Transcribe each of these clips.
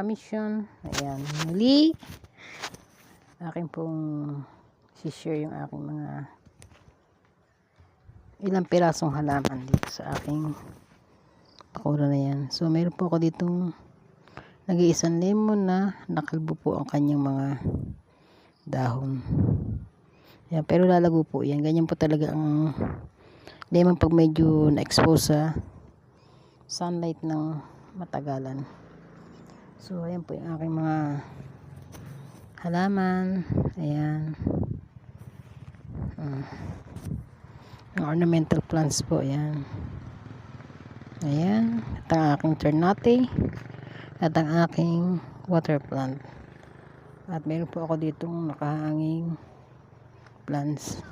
kamisyon. Ayan, muli akin pong share yung aking mga ilang pirasong halaman dito sa aking pakura na yan. So meron po ako ditong nag-iisang lemon na nakalbo po ang kanyang mga dahon. Ayan, pero lalago po yan. Ganyan po talaga ang lemon pag medyo na-expose sa sunlight ng matagalan. So ayan po yung aking mga halaman. Ayan. Ornamental plants po. Ayan. Ayan. At ang aking ternate. At ang aking water plant. At meron po ako ditong nakahanging plants.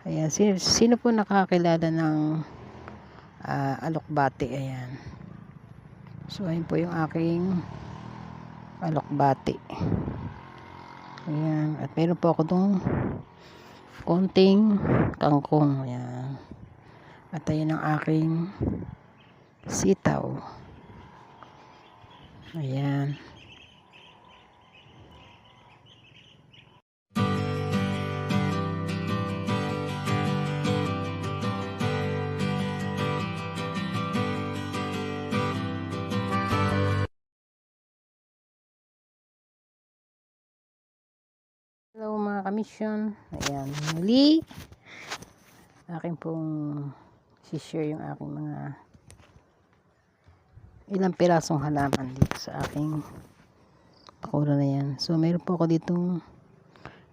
Ayan. Sino po nakakilala ng alokbate? Ayan. So ayun po yung aking alokbate. Ayan. At meron po ako itong konting kangkong. Ayan. At ayun ang aking sitaw. Ayan. Hello mga kamisyon. Ayan, muli akin pong share yung aking mga ilang pirasong halaman dito sa aking pakura na yan. So meron po ako ditong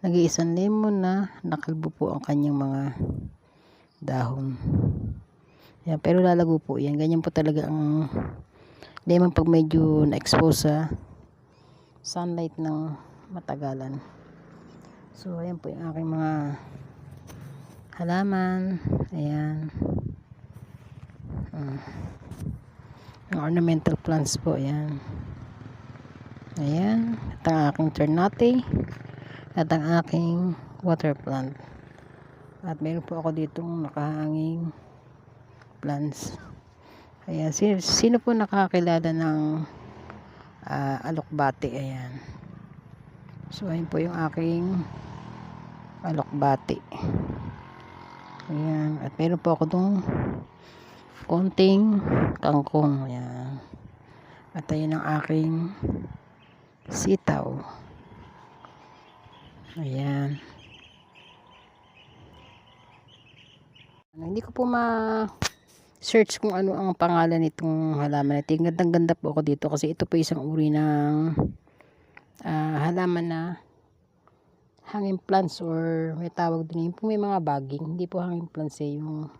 nag-iisang lemon na nakalbo po ang kanyang mga dahon. Ayan, pero lalago po yan. Ganyan po talaga ang lemon pag medyo na-expose sa sunlight ng matagalan. So ayan po yung aking mga halaman. Ayan. Ornamental plants po. Ayan. Ayan. At ang aking ternate. At ang aking water plant. At meron po ako ditong nakahanging plants. Ayan. Sino po nakakilala ng alokbate? Ayan. So ayun po yung aking alokbate. Ayan. At meron po ako itong konting kangkong. Ayan. At ayun ang aking sitaw. Ayan. Hindi ko po search kung ano ang pangalan nitong halaman. Gandang-ganda po ako dito kasi ito po isang uri ng halaman na hanging plants or may tawag din yung may mga baging. Hindi po hanging plants yung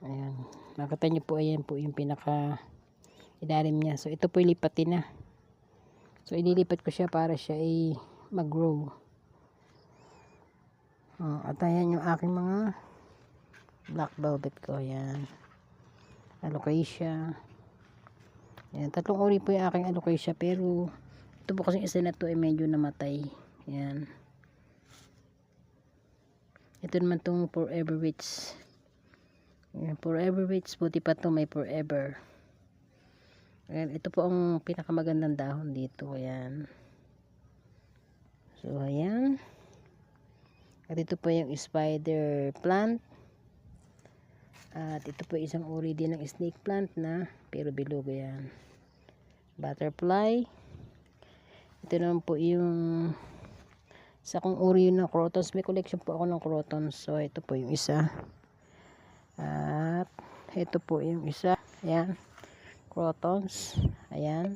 ayan. Nakita nyo po, ayan po yung pinaka ilalim niya. So ito po ilipatin na. So ililipat ko siya para siya ay mag-grow. At ayan yung aking mga black velvet ko. Ayan. Alocasia. Ayan. 3 uri po yung aking alocasia pero ito po kasi isa na to ay medyo namatay. Ayan. Ito naman tong Forever Rich. Ayan, Forever Rich. Buti pa to may forever. Ayan, ito po ang pinakamagandang dahon dito. Ayan. So, ayan. At ito po yung spider plant. At ito po isang uri din ng snake plant na pero bilog. Ayan. Butterfly. Ito naman po yung sa kung uri yun ng crotons. May collection po ako ng crotons. So, ito po yung isa. At ito po yung isa. Ayan. Crotons. Ayan.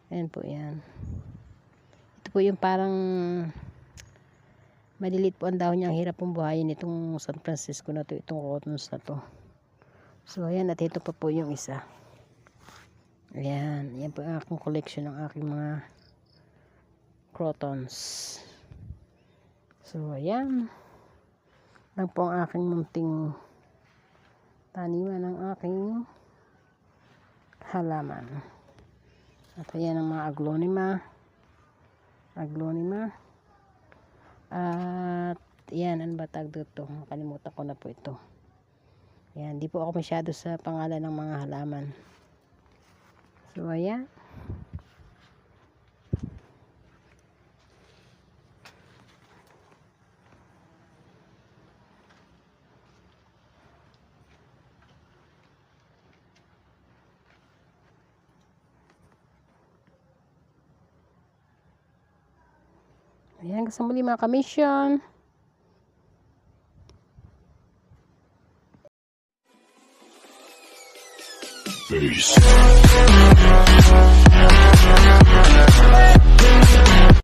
Ayan po yan. Ito po yung parang maliliit po ang dahon niya. Ang hirap pong buhayin itong San Francisco na to. Itong crotons na to. So, ayan. At ito pa po yung isa. Ayan. Ayan po yung aking collection ng aking mga crotons. So, ayan. Lang po ang aking munting taniman ng aking halaman. At ayan ang mga aglonema. At yan, ano ba tag dito? Nakalimutan ko na po ito. Yan, di po ako masyado sa pangalan ng mga halaman. So, ayan. Ayan, hanggang sa muli mga kamisyon. Peace.